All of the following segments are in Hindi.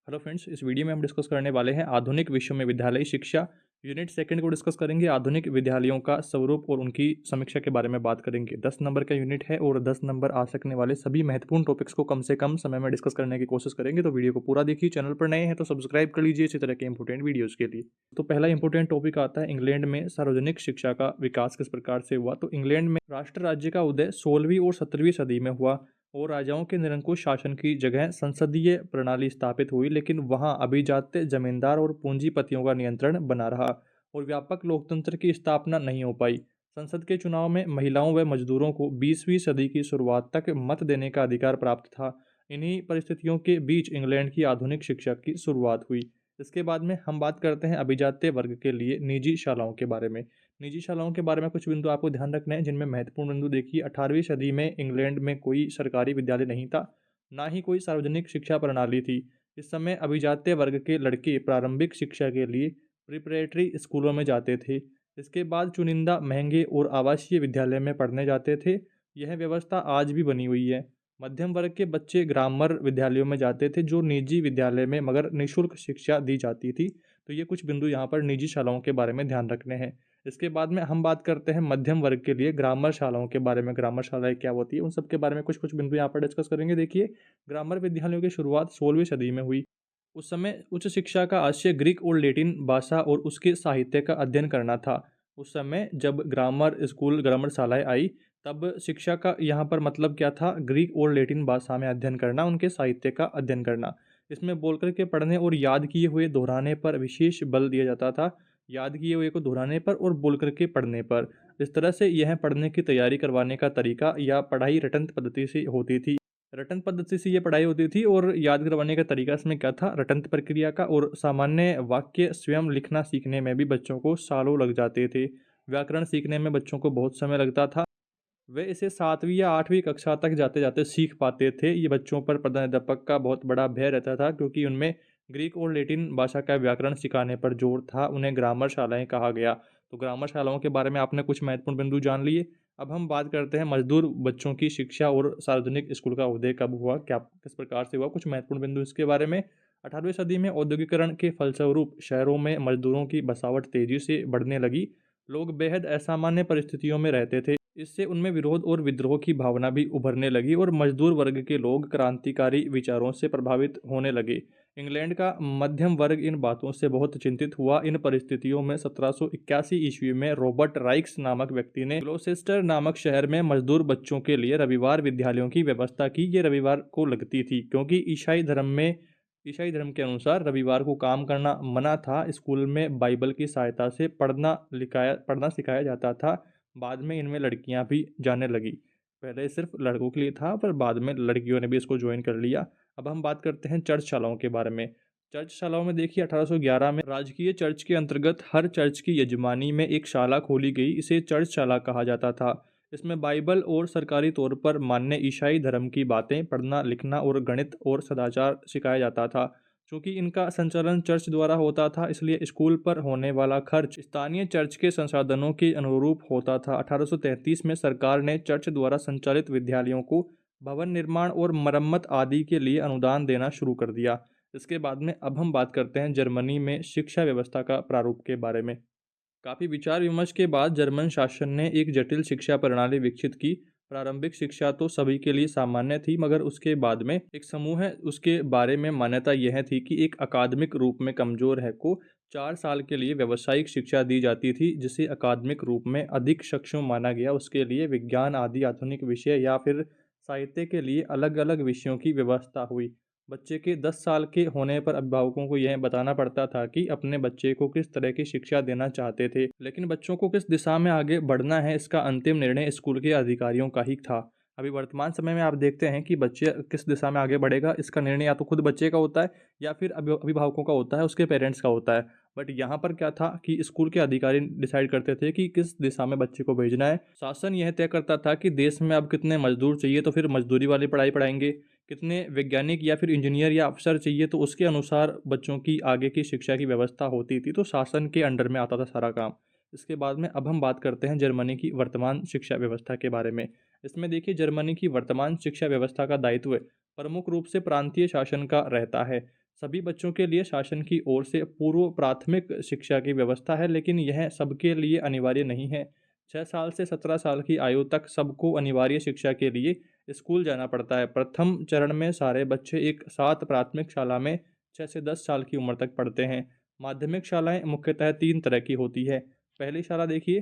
हेलो फ्रेंड्स, इस वीडियो में हम डिस्कस करने वाले हैं आधुनिक विश्व में विद्यालयी शिक्षा। यूनिट सेकंड को डिस्कस करेंगे। आधुनिक विद्यालयों का स्वरूप और उनकी समीक्षा के बारे में बात करेंगे। 10 नंबर का यूनिट है और 10 नंबर आ सकने वाले सभी महत्वपूर्ण टॉपिक्स को कम से कम समय में डिस्कस करने की कोशिश करेंगे। तो वीडियो को पूरा देखिए। चैनल पर नए हैं तो सब्सक्राइब कर लीजिए इसी तरह के इंपॉर्टेंट वीडियोज़ के लिए। तो पहला इंपॉर्टेंट टॉपिक आता है, इंग्लैंड में सार्वजनिक शिक्षा का विकास किस प्रकार से हुआ। तो इंग्लैंड में राष्ट्र राज्य का उदय 16वीं और 17वीं सदी में हुआ और राजाओं के निरंकुश शासन की जगह संसदीय प्रणाली स्थापित हुई, लेकिन वहां अभिजात्य, जमींदार और पूंजीपतियों का नियंत्रण बना रहा और व्यापक लोकतंत्र की स्थापना नहीं हो पाई। संसद के चुनाव में महिलाओं व मजदूरों को 20वीं सदी की शुरुआत तक मत देने का अधिकार प्राप्त था। इन्हीं परिस्थितियों के बीच इंग्लैंड की आधुनिक शिक्षा की शुरुआत हुई। इसके बाद में हम बात करते हैं अभिजात्य वर्ग के लिए निजी शालाओं के बारे में। निजी शालाओं के बारे में कुछ बिंदु आपको ध्यान रखने हैं, जिनमें महत्वपूर्ण बिंदु देखिए। 18वीं सदी में इंग्लैंड में कोई सरकारी विद्यालय नहीं था, ना ही कोई सार्वजनिक शिक्षा प्रणाली थी। इस समय अभिजात्य वर्ग के लड़के प्रारंभिक शिक्षा के लिए प्रिपरेटरी स्कूलों में जाते थे। इसके बाद चुनिंदा महंगे और आवासीय विद्यालय में पढ़ने जाते थे। यह व्यवस्था आज भी बनी हुई है। मध्यम वर्ग के बच्चे ग्रामर विद्यालयों में जाते थे, जो निजी विद्यालय में मगर निःशुल्क शिक्षा दी जाती थी। तो ये कुछ बिंदु यहाँ पर निजी शालाओं के बारे में ध्यान रखने हैं। इसके बाद में हम बात करते हैं मध्यम वर्ग के लिए ग्रामर शालाओं के बारे में। ग्रामर शालाएं क्या होती है, उन सब के बारे में कुछ कुछ बिंदु यहाँ पर डिस्कस करेंगे। देखिए, ग्रामर विद्यालयों की शुरुआत 16वीं सदी में हुई। उस समय उच्च शिक्षा का आशय ग्रीक और लैटिन भाषा और उसके साहित्य का अध्ययन करना था। उस समय जब ग्रामर स्कूल, ग्रामर शालाएं आई, तब शिक्षा का यहाँ पर मतलब क्या था? ग्रीक और लैटिन भाषा में अध्ययन करना, उनके साहित्य का अध्ययन करना। इसमें बोल करके पढ़ने और याद किए हुए दोहराने पर विशेष बल दिया जाता था। याद किए हुए को दोहराने पर और बोल करके पढ़ने पर। इस तरह से यह पढ़ने की तैयारी करवाने का तरीका या पढ़ाई रटंत पद्धति से होती थी। रटंत पद्धति से ये पढ़ाई होती थी और याद करवाने का तरीका इसमें क्या था? रटंत प्रक्रिया का। और सामान्य वाक्य स्वयं लिखना सीखने में भी बच्चों को सालों लग जाते थे। व्याकरण सीखने में बच्चों को बहुत समय लगता था। वे इसे 7वीं या 8वीं कक्षा तक जाते-जाते सीख पाते थे। ये बच्चों पर प्रधानाध्यापक का बहुत बड़ा भय रहता था, क्योंकि उनमें ग्रीक और लैटिन भाषा का व्याकरण सिखाने पर जोर था। उन्हें ग्रामर शालाएँ कहा गया। तो ग्रामर शालाओं के बारे में आपने कुछ महत्वपूर्ण बिंदु जान लिए। अब हम बात करते हैं मज़दूर बच्चों की शिक्षा और सार्वजनिक स्कूल का उदय कब हुआ, क्या किस प्रकार से हुआ, कुछ महत्वपूर्ण बिंदु इसके बारे में। 18वीं सदी में औद्योगिकरण के फलस्वरूप शहरों में मज़दूरों की बसावट तेज़ी से बढ़ने लगी। लोग बेहद असामान्य परिस्थितियों में रहते थे। इससे उनमें विरोध और विद्रोह की भावना भी उभरने लगी और मजदूर वर्ग के लोग क्रांतिकारी विचारों से प्रभावित होने लगे। इंग्लैंड का मध्यम वर्ग इन बातों से बहुत चिंतित हुआ। इन परिस्थितियों में 1781 ईस्वी में रॉबर्ट राइक्स नामक व्यक्ति ने ग्लोसेस्टर नामक शहर में मजदूर बच्चों के लिए रविवार विद्यालयों की व्यवस्था की। ये रविवार को लगती थी, क्योंकि ईसाई धर्म के अनुसार रविवार को काम करना मना था। स्कूल में बाइबल की सहायता से पढ़ना सिखाया जाता था। बाद में इनमें लड़कियां भी जाने लगी। पहले सिर्फ लड़कों के लिए था, पर बाद में लड़कियों ने भी इसको ज्वाइन कर लिया। अब हम बात करते हैं चर्चशालाओं के बारे में। चर्चशालाओं में देखिए, 1811 में राजकीय चर्च के अंतर्गत हर चर्च की यजमानी में एक शाला खोली गई। इसे चर्चशाला कहा जाता था। इसमें बाइबल और सरकारी तौर पर मान्य ईसाई धर्म की बातें, पढ़ना लिखना और गणित और सदाचार सिखाया जाता था। चूंकि इनका संचालन चर्च द्वारा होता था, इसलिए स्कूल पर होने वाला खर्च स्थानीय चर्च के संसाधनों के अनुरूप होता था। 1833 में सरकार ने चर्च द्वारा संचालित विद्यालयों को भवन निर्माण और मरम्मत आदि के लिए अनुदान देना शुरू कर दिया। इसके बाद में अब हम बात करते हैं जर्मनी में शिक्षा व्यवस्था का प्रारूप के बारे में। काफ़ी विचार विमर्श के बाद जर्मन शासन ने एक जटिल शिक्षा प्रणाली विकसित की। प्रारंभिक शिक्षा तो सभी के लिए सामान्य थी, मगर उसके बाद में एक समूह है, उसके बारे में मान्यता यह थी कि एक अकादमिक रूप में कमजोर है को 4 साल के लिए व्यावसायिक शिक्षा दी जाती थी, जिसे अकादमिक रूप में अधिक सक्षम माना गया। उसके लिए विज्ञान आदि आधुनिक विषय या फिर साहित्य के लिए अलग अलग विषयों की व्यवस्था हुई। बच्चे के 10 साल के होने पर अभिभावकों को यह बताना पड़ता था कि अपने बच्चे को किस तरह की शिक्षा देना चाहते थे, लेकिन बच्चों को किस दिशा में आगे बढ़ना है, इसका अंतिम निर्णय स्कूल के अधिकारियों का ही था। अभी वर्तमान समय में आप देखते हैं कि बच्चे किस दिशा में आगे बढ़ेगा, इसका निर्णय या तो खुद बच्चे का होता है या फिर अभिभावकों का होता है, उसके पेरेंट्स का होता है। बट यहाँ पर क्या था कि स्कूल के अधिकारी डिसाइड करते थे कि किस दिशा में बच्चे को भेजना है। शासन यह तय करता था कि देश में अब कितने मजदूर चाहिए, तो फिर मजदूरी वाली पढ़ाई पढ़ाएंगे। कितने वैज्ञानिक या फिर इंजीनियर या अफसर चाहिए, तो उसके अनुसार बच्चों की आगे की शिक्षा की व्यवस्था होती थी। तो शासन के अंडर में आता था सारा काम। इसके बाद में अब हम बात करते हैं जर्मनी की वर्तमान शिक्षा व्यवस्था के बारे में। इसमें देखिए, जर्मनी की वर्तमान शिक्षा व्यवस्था का दायित्व प्रमुख रूप से प्रांतीय शासन का रहता है। सभी बच्चों के लिए शासन की ओर से पूर्व प्राथमिक शिक्षा की व्यवस्था है, लेकिन यह सबके लिए अनिवार्य नहीं है। 6 साल से 17 साल की आयु तक सबको अनिवार्य शिक्षा के लिए स्कूल जाना पड़ता है। प्रथम चरण में सारे बच्चे एक साथ प्राथमिक शाला में 6 से 10 साल की उम्र तक पढ़ते हैं। माध्यमिक शालाएँ मुख्यतः 3 तरह की होती है। पहली शाला देखिए,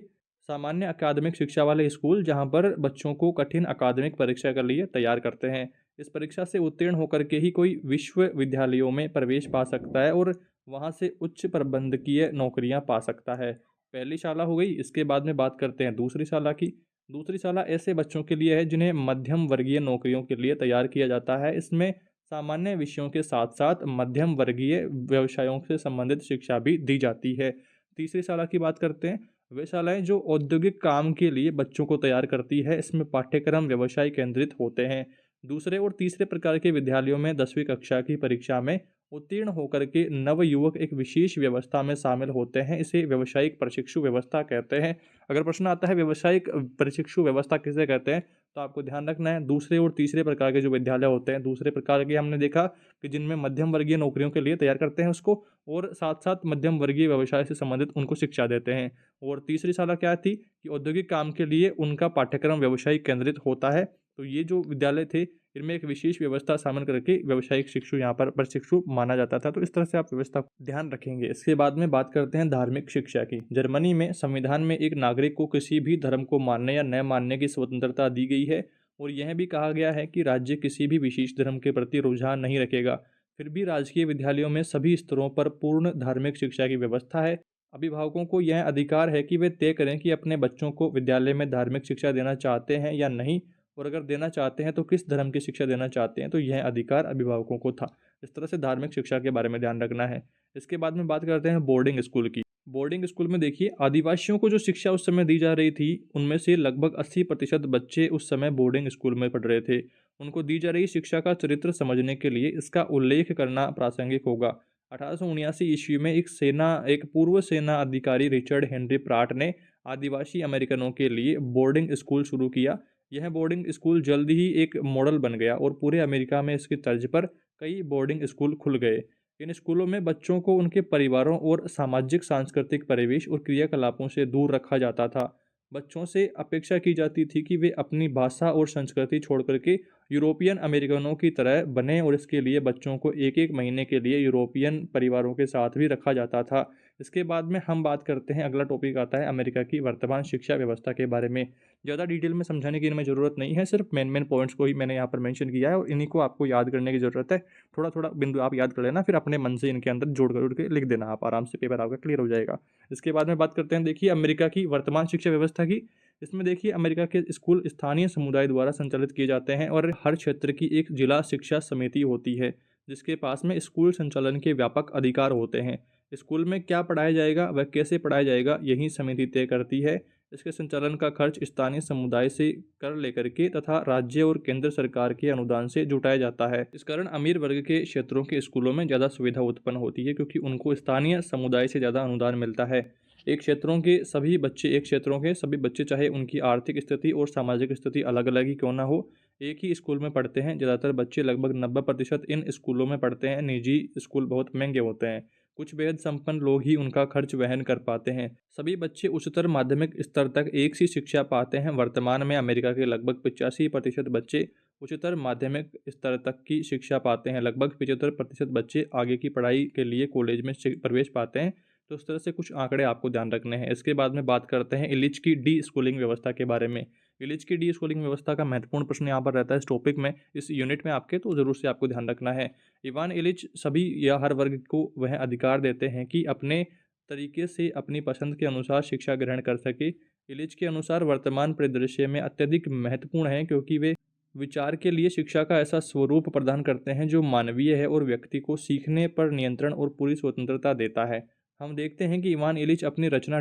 सामान्य अकादमिक शिक्षा वाले स्कूल, जहाँ पर बच्चों को कठिन अकादमिक परीक्षा के लिए तैयार करते हैं। इस परीक्षा से उत्तीर्ण होकर के ही कोई विश्वविद्यालयों में प्रवेश पा सकता है और वहाँ से उच्च प्रबंधकीय नौकरियाँ पा सकता है। पहली शाला हो गई, इसके बाद में बात करते हैं दूसरी शाला की। दूसरी शाला ऐसे बच्चों के लिए है जिन्हें मध्यम वर्गीय नौकरियों के लिए तैयार किया जाता है। इसमें सामान्य विषयों के साथ-साथ मध्यम वर्गीय व्यवसायों से संबंधित शिक्षा भी दी जाती है। तीसरी शाला की बात करते हैं। वे शालाएँ जो औद्योगिक काम के लिए बच्चों को तैयार करती है, इसमें पाठ्यक्रम व्यवसाय केंद्रित होते हैं। दूसरे और तीसरे प्रकार के विद्यालयों में 10वीं कक्षा की परीक्षा में उत्तीर्ण होकर के नवयुवक एक विशेष व्यवस्था में शामिल होते हैं। इसे व्यावसायिक प्रशिक्षु व्यवस्था कहते हैं। अगर प्रश्न आता है व्यावसायिक प्रशिक्षु व्यवस्था किसे कहते हैं, तो आपको ध्यान रखना है दूसरे और तीसरे प्रकार के जो विद्यालय होते हैं, दूसरे प्रकार के हमने देखा कि जिनमें मध्यम वर्गीय नौकरियों के लिए तैयार करते हैं उसको, और साथ-साथ मध्यम वर्गीय व्यवसाय से संबंधित उनको शिक्षा देते हैं। और तीसरी शाला क्या थी कि औद्योगिक काम के लिए उनका पाठ्यक्रम व्यवसायिक केंद्रित होता है। तो ये जो विद्यालय थे, इनमें एक विशेष व्यवस्था शामिल करके व्यावसायिक शिक्षु यहाँ पर प्रशिक्षु माना जाता था। तो इस तरह से आप व्यवस्था को ध्यान रखेंगे। इसके बाद में बात करते हैं धार्मिक शिक्षा की। जर्मनी में संविधान में एक नागरिक को किसी भी धर्म को मानने या न मानने की स्वतंत्रता दी गई है और यह भी कहा गया है कि राज्य किसी भी विशेष धर्म के प्रति रुझान नहीं रखेगा। फिर भी राजकीय विद्यालयों में सभी स्तरों पर पूर्ण धार्मिक शिक्षा की व्यवस्था है। अभिभावकों को यह अधिकार है कि वे तय करें कि अपने बच्चों को विद्यालय में धार्मिक शिक्षा देना चाहते हैं या नहीं, और अगर देना चाहते हैं तो किस धर्म की शिक्षा देना चाहते हैं, तो यह अधिकार अभिभावकों को था। इस तरह से धार्मिक शिक्षा के बारे में ध्यान रखना है। इसके बाद में बात करते हैं बोर्डिंग स्कूल की। बोर्डिंग स्कूल में देखिए, आदिवासियों को जो शिक्षा उस समय दी जा रही थी, उनमें से लगभग 80% बच्चे उस समय बोर्डिंग स्कूल में पढ़ रहे थे। उनको दी जा रही शिक्षा का चरित्र समझने के लिए इसका उल्लेख करना प्रासंगिक होगा। 1879 ईस्वी में एक पूर्व सेना अधिकारी रिचर्ड हेनरी प्राट ने आदिवासी अमेरिकनों के लिए बोर्डिंग स्कूल शुरू किया। यह बोर्डिंग स्कूल जल्द ही एक मॉडल बन गया और पूरे अमेरिका में इसकी तर्ज पर कई बोर्डिंग स्कूल खुल गए। इन स्कूलों में बच्चों को उनके परिवारों और सामाजिक सांस्कृतिक परिवेश और क्रियाकलापों से दूर रखा जाता था। बच्चों से अपेक्षा की जाती थी कि वे अपनी भाषा और संस्कृति छोड़ करके यूरोपियन अमेरिकनों की तरह बने, और इसके लिए बच्चों को एक एक महीने के लिए यूरोपियन परिवारों के साथ भी रखा जाता था। इसके बाद में हम बात करते हैं, अगला टॉपिक आता है अमेरिका की वर्तमान शिक्षा व्यवस्था के बारे में। ज़्यादा डिटेल में समझाने की इनमें ज़रूरत नहीं है, सिर्फ मेन पॉइंट्स को ही मैंने यहाँ पर मेंशन किया है और इन्हीं को आपको याद करने की ज़रूरत है। थोड़ा-थोड़ा बिंदु आप याद कर लेना, फिर अपने मन से इनके अंदर जोड़ के लिख देना आप आराम से, पेपर आपका क्लियर हो जाएगा। इसके बाद में बात करते हैं देखिए अमेरिका की वर्तमान शिक्षा व्यवस्था की। इसमें देखिए अमेरिका के स्कूल स्थानीय समुदाय द्वारा संचालित किए जाते हैं और हर क्षेत्र की एक जिला शिक्षा समिति होती है, जिसके पास में स्कूल संचालन के व्यापक अधिकार होते हैं। स्कूल में क्या पढ़ाया जाएगा व कैसे पढ़ाया जाएगा, यही समिति तय करती है। इसके संचालन का खर्च स्थानीय समुदाय से कर लेकर के तथा राज्य और केंद्र सरकार के अनुदान से जुटाया जाता है। इस कारण अमीर वर्ग के क्षेत्रों के स्कूलों में ज़्यादा सुविधा उत्पन्न होती है, क्योंकि उनको स्थानीय समुदाय से ज़्यादा अनुदान मिलता है। एक क्षेत्रों के सभी बच्चे, चाहे उनकी आर्थिक स्थिति और सामाजिक स्थिति अलग-अलग ही क्यों ना हो, एक ही स्कूल में पढ़ते हैं। ज़्यादातर बच्चे, लगभग 90% इन स्कूलों में पढ़ते हैं। निजी स्कूल बहुत महंगे होते हैं। कुछ बेहद संपन्न लोग ही उनका खर्च वहन कर पाते हैं। सभी बच्चे उच्चतर माध्यमिक स्तर तक एक सी शिक्षा पाते हैं। वर्तमान में अमेरिका के लगभग 85% बच्चे उच्चतर माध्यमिक स्तर तक की शिक्षा पाते हैं। लगभग 75% बच्चे आगे की पढ़ाई के लिए कॉलेज में प्रवेश पाते हैं। तो इस तरह से कुछ आंकड़े आपको ध्यान रखने हैं। इसके बाद में बात करते हैं इलिच की डी स्कूलिंग व्यवस्था के बारे में। इलिच की डी स्कूलिंग व्यवस्था का महत्वपूर्ण प्रश्न यहाँ पर रहता है इस टॉपिक में, इस यूनिट में आपके, तो ज़रूर से आपको ध्यान रखना है। इवान इलिच सभी या हर वर्ग को वह अधिकार देते हैं कि अपने तरीके से अपनी पसंद के अनुसार शिक्षा ग्रहण कर सके। इलिच के अनुसार वर्तमान परिदृश्य में अत्यधिक महत्वपूर्ण है, क्योंकि वे विचार के लिए शिक्षा का ऐसा स्वरूप प्रदान करते हैं जो मानवीय है और व्यक्ति को सीखने पर नियंत्रण और पूरी स्वतंत्रता देता है। हम देखते हैं कि इवान इलिच अपनी रचना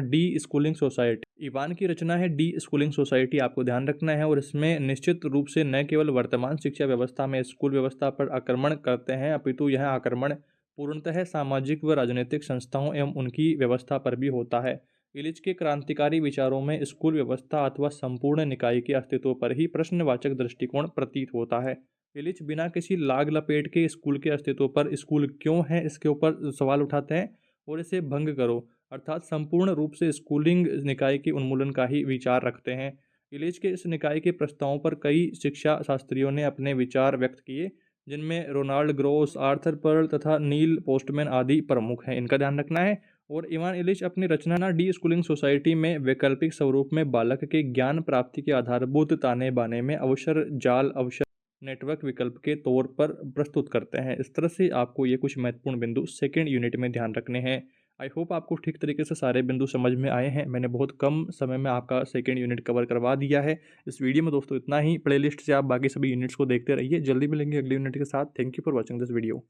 इवान की रचना है डी स्कूलिंग सोसाइटी, आपको ध्यान रखना है, और इसमें निश्चित रूप से न केवल वर्तमान शिक्षा व्यवस्था में स्कूल व्यवस्था पर आक्रमण करते हैं, अपितु यह आक्रमण पूर्णतः सामाजिक व राजनीतिक संस्थाओं एवं उनकी व्यवस्था पर भी होता है। इलिच के क्रांतिकारी विचारों में स्कूल व्यवस्था अथवा संपूर्ण निकाय के अस्तित्व पर ही प्रश्नवाचक दृष्टिकोण प्रतीत होता है। इलिच बिना किसी लाग लपेट के स्कूल के अस्तित्व पर स्कूल क्यों है इसके ऊपर सवाल उठाते हैं और इसे भंग करो, अर्थात संपूर्ण रूप से स्कूलिंग निकाय के उन्मूलन का ही विचार रखते हैं। इलिच के इस निकाय के प्रस्तावों पर कई शिक्षा शास्त्रियों ने अपने विचार व्यक्त किए, जिनमें रोनाल्ड ग्रोस, आर्थर पर्ल तथा नील पोस्टमैन आदि प्रमुख हैं। इनका ध्यान रखना है। और इवान इलिच अपनी रचना डी स्कूलिंग सोसाइटी में वैकल्पिक स्वरूप में बालक के ज्ञान प्राप्ति के आधारभूत ताने बाने में अवसर जाल अवसर नेटवर्क विकल्प के तौर पर प्रस्तुत करते हैं। इस तरह से आपको ये कुछ महत्वपूर्ण बिंदु सेकेंड यूनिट में ध्यान रखने हैं। आई होप आपको ठीक तरीके से सारे बिंदु समझ में आए हैं। मैंने बहुत कम समय में आपका सेकेंड यूनिट कवर करवा दिया है। इस वीडियो में दोस्तों इतना ही। प्लेलिस्ट से आप बाकी सभी यूनिट्स को देखते रहिए। जल्दी मिलेंगे अगले यूनिट के साथ। Thank you for watching this video.